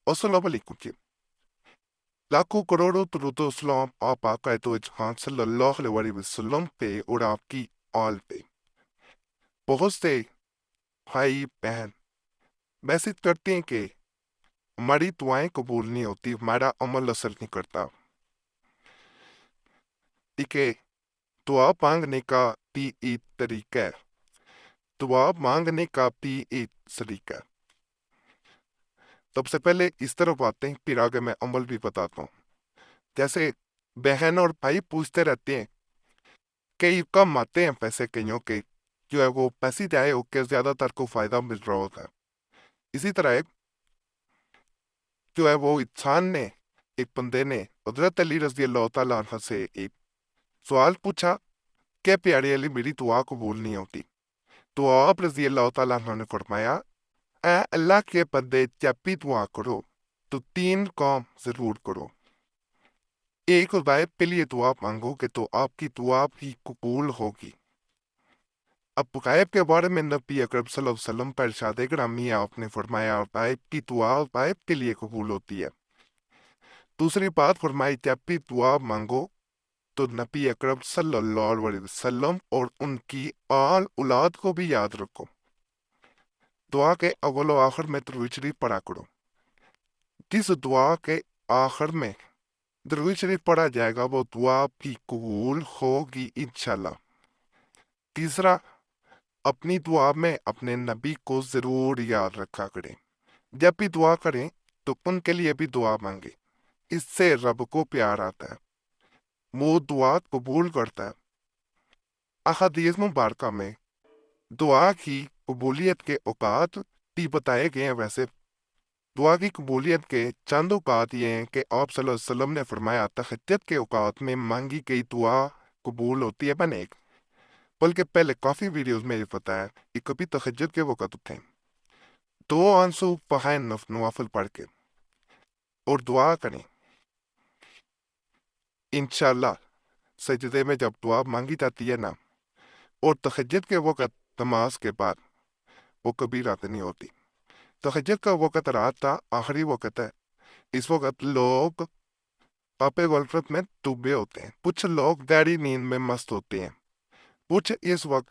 السلام علیکم جی۔ لاکھوں کروڑوں درود و سلام آپ آقا تو جہاں صلی اللہ علیہ وسلم پہ اور آپ کی آل پہ۔ بہت سے بھائی بہن میسج کرتے ہیں کہ ہماری دعائیں قبول نہیں ہوتی، ہمارا عمل اثر نہیں کرتا۔ ٹھیک ہے، دعا مانگنے کا بھی ایک طریقہ ہے، دعا مانگنے کا بھی ایک طریقہ ہے۔ سب سے پہلے اس طرف آتے ہیں، پھر آگے میں عمل بھی بتاتا ہوں۔ جیسے بہن اور بھائی پوچھتے رہتے ہیں، کئی کم آتے ہیں پیسے کئیوں کے، جو ہے وہ پیسے جائے ہو کے زیادہ تر کو فائدہ مل رہا ہوتا ہے۔ اسی طرح ایک جو ہے وہ انسان نے، ایک بندے نے حضرت علی رضی اللہ تعالیٰ عنہ سے ایک سوال پوچھا کہ پیارے علی میری دعا قبول نہیں ہوتی، تو آپ رضی اللہ تعالیٰ عنہ نے فرمایا، اے اللہ کے بندے جب بھی دعا کرو تو 3 کام ضرور کرو۔ ایک غائب کے لیے دعا مانگو گے تو آپ کی دعا بھی قبول ہوگی۔ اب غائب کے بارے میں نبی اکرم صلی اللہ علیہ وسلم پر ارشاد گرامی آپ نے فرمایا، غائب کی دعا غائب کے لیے قبول ہوتی ہے۔ دوسری بات فرمائی، جب بھی دعا مانگو تو نبی اکرم صلی اللہ علیہ وسلم اور ان کی آل اولاد کو بھی یاد رکھو۔ دعا کے اول و آخر میں درود شریف پڑھا کرو۔ جس دعا کے آخر میں درود شریف پڑھا جائے گا وہ دعا بھی قبول ہوگی انشاءاللہ۔ تیسرا، اپنی دعا میں اپنے نبی کو ضرور یاد رکھا کریں۔ جب بھی دعا کریں تو ان کے لیے بھی دعا مانگیں، اس سے رب کو پیار آتا ہے، وہ دعا قبول کرتا ہے۔ احادیث مبارکہ میں دعا کی قبولیت کے اوقات بھی بتائے گئے ہیں۔ ویسے دعا کی قبولیت کے چند اوقات یہ ہیں کہ آپ صلی اللہ علیہ وسلم نے فرمایا، تہجد کے اوقات میں مانگی گئی دعا قبول ہوتی ہے۔ میں نے بلکہ پہلے کافی ویڈیوز میں یہ بتایا کہ کبھی تہجد کے وقت اٹھیں، 2 آنسو بہائیں نوافل پڑھ کے اور دعا کریں، انشاءاللہ سجدے میں جب دعا مانگی جاتی ہے نا، اور تہجد کے وقت نماز کے بعد، وہ کبھی رات نہیں ہوتی۔ تہجد کا وقت رات کا آخری وقت ہے۔ اس وقت لوگ پاپے غفلت میں ڈوبے ہوتے ہیں، کچھ لوگ گہری نیند میں مست ہوتے ہیں، کچھ اس وقت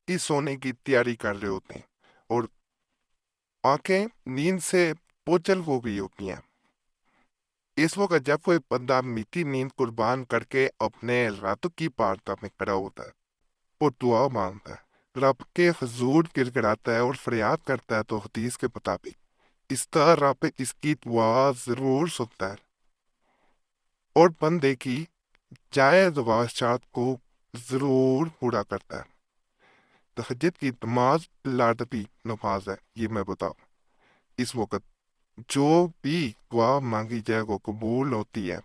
اس سونے کی تیاری کر رہے ہوتے ہیں، اور آنکھیں نیند سے بوجھل ہو گئی ہوتی ہیں۔ اس وقت جب کوئی بندہ میٹھی نیند قربان کر کے اپنے راتوں کی بارگاہ میں کھڑا ہوتا ہے، وہ دعا مانگتا ہے، رب کے حضور گر گراتا ہے اور فریاد کرتا ہے، تو حدیث کے مطابق اس طرح رب اس کی دعا ضرور سنتا ہے اور بندے کی جائز خواہشات کو ضرور پورا کرتا ہے۔ تہجد کی نماز لادبی نماز ہے، یہ میں بتاؤں۔ اس وقت جو بھی دعا مانگی جائے وہ قبول ہوتی ہے۔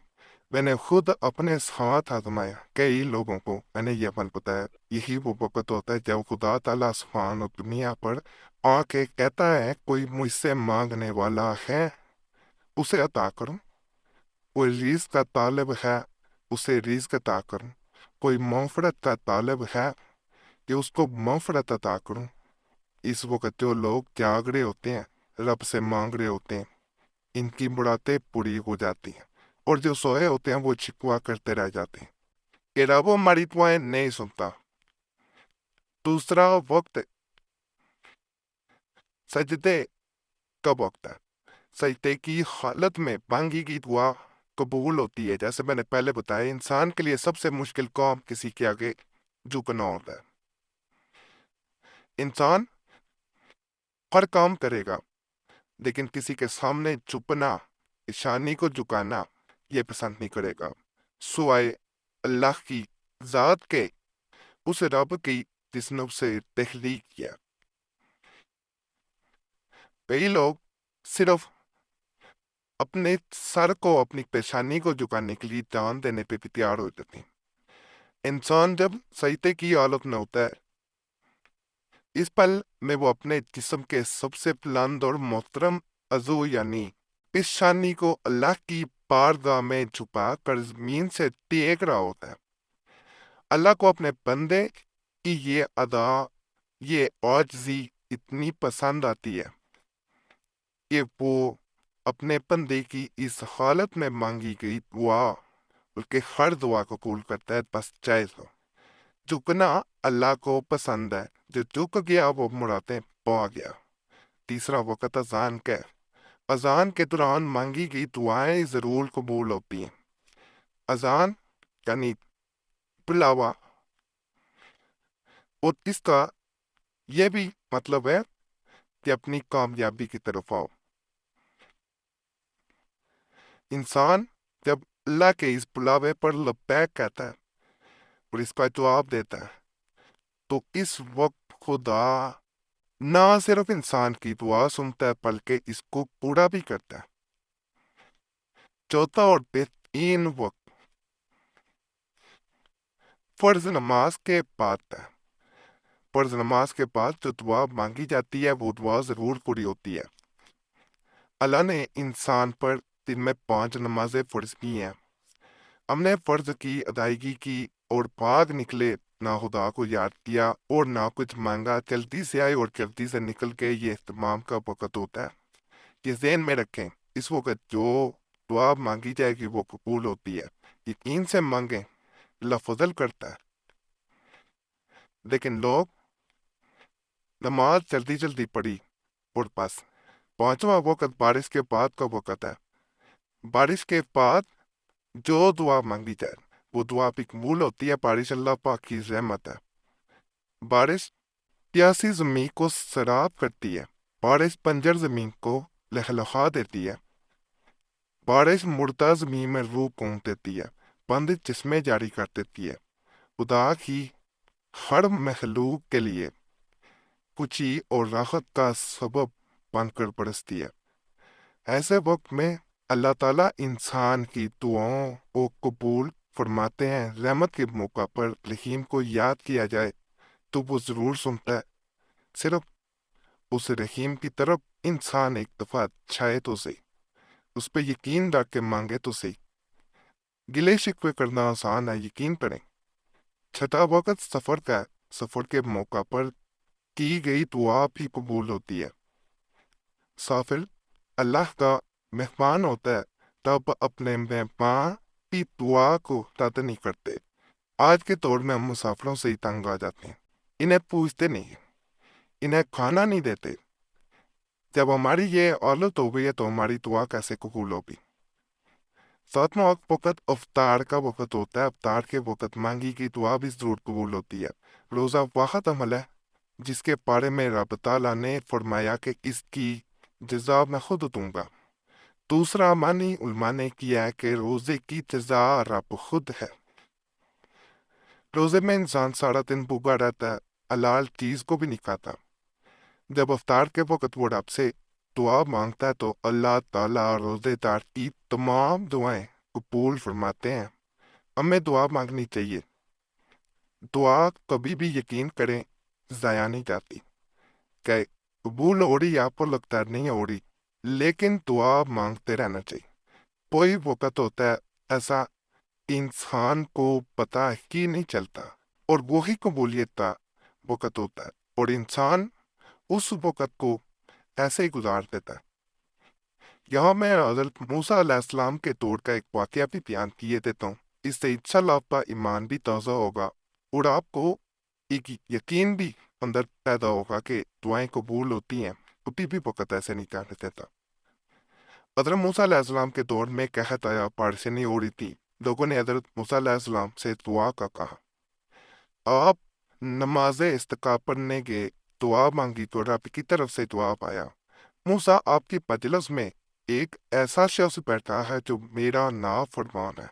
میں نے خود اپنے ساتھ آزمایا، کئی لوگوں کو میں نے یہ عمل بتایا۔ یہی وہ وقت ہوتا ہے جب خدا تعالیٰ آسمان اور دنیا پر آ کے کہتا ہے، کوئی مجھ سے مانگنے والا ہے اسے عطا کروں، کوئی رزق کا طالب ہے اسے رزق عطا کروں، کوئی مغفرت کا طالب ہے کہ اس کو مغفرت عطا کروں۔ اس وقت جو لوگ جاگ رہے ہوتے ہیں، رب سے مانگ رہے ہوتے ہیں، ان کی مرادیں پوری ہو جاتی ہیں، اور جو سوئے ہوتے ہیں وہ شکوہ کرتے رہ جاتے ہیں کہ رب ہماری دعائیں نہیں سنتا۔ دوسرا وقت سجدے کا وقت ہے۔ سجدے کی حالت میں مانگی کی دعا قبول ہوتی ہے۔ جیسے میں نے پہلے بتایا، انسان کے لیے سب سے مشکل کام کسی کے آگے جھکنا ہوتا ہے۔ انسان ہر کام کرے گا لیکن کسی کے سامنے جھکنا، شانی کو جھکانا یہ پسند نہیں کرے گا، سوائے اللہ کی ذات کے، اس رب کی جس نے اسے تخلیق کیا۔ کئی لوگ صرف اپنے سر کو، اپنی پیشانی کو جھکانے کے لیے جان دینے پہ بھی تیار ہو جاتے ہیں۔ انسان جب سجدے کی حالت میں ہوتا ہے، اس پل میں وہ اپنے جسم کے سب سے بلند اور محترم عضو یعنی پیشانی کو اللہ کی بارگاہ میں چھپا کر زمین سے ٹیک رہا ہوتا ہے۔ اللہ کو اپنے بندے کی یہ ادا، یہ عاجزی اتنی پسند آتی ہے کہ وہ اپنے بندے کی اس حالت میں مانگی گئی دعا بلکہ ہر دعا کو قبول کرتا ہے، بس جائز ہو۔ جھکنا اللہ کو پسند ہے، جو جھک گیا وہ مرادیں پا گیا۔ تیسرا وقت اذان کا ہے۔ اذان کے دوران مانگی گئی دعائیں ضرور قبول ہوتی ہیں۔ اذان یعنی بلاوا، اور اس کا یہ بھی مطلب ہے کہ اپنی کامیابی کی طرف آؤ۔ انسان جب اللہ کے اس بلاوے پر لبیک کہتا ہے اور اس کا جواب دیتا ہے تو اس وقت خدا نہ صرف انسان کی دعا سنتا ہے بلکہ اس کو پورا بھی کرتا ہے۔ چوتھا اور بہترین وقت فرض نماز کے بعد ہے۔ فرض نماز کے بعد جو دعا مانگی جاتی ہے وہ دعا ضرور پوری ہوتی ہے۔ اللہ نے انسان پر دن میں 5 نمازیں فرض کی ہیں۔ ہم نے فرض کی ادائیگی کی اور بھاگ نکلے، نہ خدا کو یاد کیا اور نہ کچھ مانگا، جلدی سے آئے اور جلدی سے نکل کے، یہ اہتمام کا وقت ہوتا ہے۔ یہ ذہن میں رکھیں، اس وقت جو دعا مانگی جائے گی وہ قبول ہوتی ہے۔ یقین سے مانگیں، اللہ فضل کرتا ہے۔ لیکن لوگ نماز جلدی جلدی پڑھی اور بس۔ 5واں وقت بارش کے بعد کا وقت ہے۔ بارش کے بعد جو دعا مانگی جائے وہ دعا بھی قبول ہوتی ہے۔ بارش اللہ پاک کی رحمت ہے۔ بارش پیاسی زمین کو سیراب کرتی ہے۔ بارش بنجر زمین کو لہلہا دیتی ہے۔ بارش مردہ زمین میں روح پونک دیتی ہے، بند جسمیں جاری کر دیتی ہے۔ خدا کی ہر مخلوق کے لیے خوشی اور راحت کا سبب بن کر برستی ہے۔ ایسے وقت میں اللہ تعالیٰ انسان کی دعاؤں کو قبول فرماتے ہیں۔ رحمت کے موقع پر رحیم کو یاد کیا جائے تو وہ ضرور سنتا ہے۔ صرف اس رحیم کی طرف انسان ایک دفعہ چاہے تو صحیح، اس پہ یقین رکھ کے مانگے تو صحیح۔ گلے شکوے کرنا آسان ہے، یقین کریں۔ چھٹا وقت سفر کا ہے۔ سفر کے موقع پر کی گئی دعا بھی قبول ہوتی ہے۔ مسافر اللہ کا مہمان ہوتا ہے، تب اپنے مہمان کی دعا کو رد نہیں کرتے۔ آج کے دور میں ہم مسافروں سے ہی تنگ آ جاتے ہیں، انہیں پوچھتے نہیں، انہیں کھانا نہیں دیتے۔ جب ہماری یہ حالت ہو گئی ہے تو ہماری دعا کیسے قبول ہوگی؟ 7واں وقت افطار کا وقت ہوتا ہے۔ افطار کے وقت مانگی کی دعا بھی ضرور قبول ہوتی ہے۔ روزہ واحد عمل ہے جس کے بارے میں رب تعالیٰ نے فرمایا کہ اس کی جزا میں خود دوں گا۔ دوسرا معنی علماء نے کیا ہے کہ روزے کی جزا رب خود ہے۔ روزے میں انسان سارا دن بھوکا رہتا ہے، حلال چیز کو بھی نہیں کھاتا۔ جب افطار کے وقت وہ رب سے دعا مانگتا ہے تو اللہ تعالیٰ روزے دار کی تمام دعائیں قبول فرماتے ہیں۔ ہمیں دعا مانگنی چاہیے۔ دعا کبھی بھی یقین کریں ضائع نہیں جاتی، کہ قبول ہو رہی آپ کو لگتا ہے نہیں ہو رہی، لیکن دعا مانگتے رہنا چاہیے۔ کوئی وقت ہوتا ہے ایسا انسان کو پتہ ہی نہیں چلتا اور وہی قبولیت کا وقت ہوتا ہے، اور انسان اس وقت کو ایسے ہی گزار دیتا ہے۔ یہاں میں حضرت موسیٰ علیہ السلام کے دور کا ایک واقعہ بھی بیان کیے دیتا ہوں، اس سے انشاءاللہ آپ کا ایمان بھی تازہ ہوگا اور آپ کو ایک یقین بھی اندر پیدا ہوگا کہ دعائیں قبول ہوتی ہیں، کبھی بھی وقت ایسے نہیں جانے دیتا۔ حضرت موسیٰ علیہ السلام کے دور میں قحط آیا، بارشیں نہیں ہو رہی تھی۔ لوگوں نے حضرت موسیٰ علیہ السلام سے دعا کا کہا۔ آپ نماز استسقاء پڑھنے گئے، دعا مانگی تو رب کی طرف سے جواب آیا، موسیٰ آپ کی مجلس میں ایک ایسا شخص بیٹھا ہے جو میرا نافرمان ہے،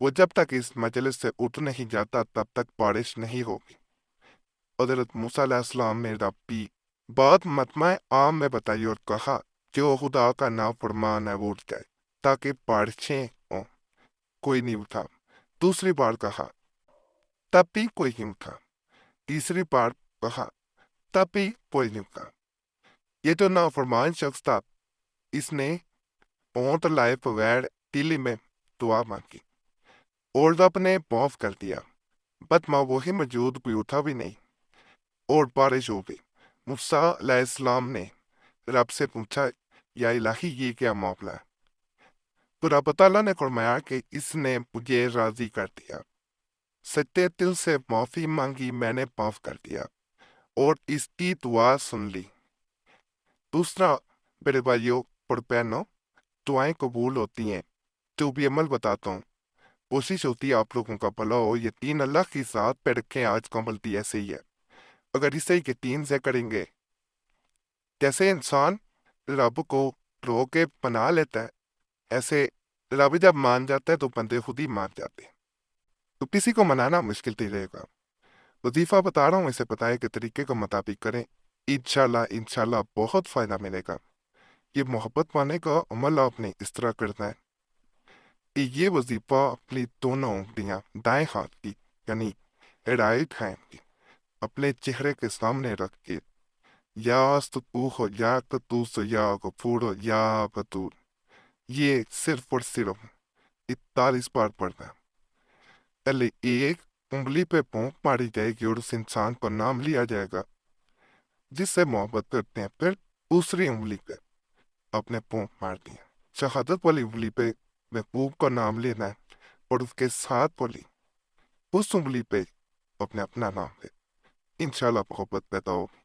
وہ جب تک اس مجلس سے اٹھ نہیں جاتا تب تک بارش نہیں ہوگی۔ حضرت موسیٰ علیہ السلام نے ربی بات مجمع عام میں بتائی اور کہا جو خدا کا نافرمان ہے وہ اٹھ جائے تاکہ بارشیں ہوں۔ کوئی نہیں اٹھا۔ دوسری بار کہا، تب بھی کوئی نہیں اٹھا۔ تیسری بار کہا، تب بھی کوئی نہیں اٹھا۔ یہ جو نافرمان شخص تھا، اس نے اونٹ لائے بغیر تیلی میں دعا مانگی اور رب نے معاف کر دیا۔ بدمع وہی موجود کوئی اٹھا بھی نہیں اور بارش ہو گئی۔ موسیٰ علیہ السلام نے رب سے پوچھا، یا الہی یہ کیا معاملہ ہے؟ تو رب تعالیٰ نے فرمایا کہ اس نے مجھے راضی کر دیا، سچے دل سے معافی مانگی، میں نے معاف کر دیا اور اس کی دعا سن لی۔ دوسرا میرے بھائیوں اور بہنوں، دعائیں قبول ہوتی ہیں، جو بھی عمل بتاتا ہوں کوشش ہوتی ہے آپ لوگوں کا بھلا ہو، یقین اللہ کی ذات پہ رکھیں، آج کا عمل بھی ایسے ہی ہے۔ اگر اسے یقین سے کریں گے، جیسے انسان رب کو رو کے بنا لیتا ہے، ایسے رب جب مان جاتا ہے تو بندے خود ہی مان جاتے ہیں۔ تو کسی کو منانا مشکل نہیں رہے گا۔ وظیفہ بتا رہا ہوں، اسے بتائے کے طریقے کو مطابق کریں، انشاءاللہ بہت فائدہ ملے گا۔ یہ محبت پانے کا عمل آپ نے اس طرح کرنا ہے کہ یہ وظیفہ اپنی دونوں انگلیاں دائیں ہاتھ کی یعنی رائٹ ہینڈ کی اپنے چہرے کے سامنے رکھ کے یا استطوع یا قدوس یا غفور یا ودود، یہ صرف اور صرف 41 بار پڑھنا ہے۔ پہلے ایک انگلی پہ پونک ماری جائے گی اور اس انسان کو نام لیا جائے گا جس سے محبت کرتے ہیں، پھر دوسری انگلی پہ اپنے پونک مار دیا، شہادت والی انگلی پہ محبوب کا نام لینا ہے اور اس کے ساتھ والی اس انگلی پہ اپنے اپنا نام لے، انشاءاللہ محبت پیدا ہوگی۔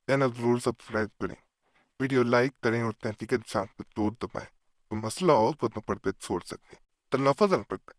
چینل ضرور سبسکرائب کریں، ویڈیو لائک کریں اور تحقیق انسان پہ دور دبائیں، تو مسئلہ ہو تو پڑھ پہ چھوڑ سکتے ہیں۔ تو لفظ پڑھتے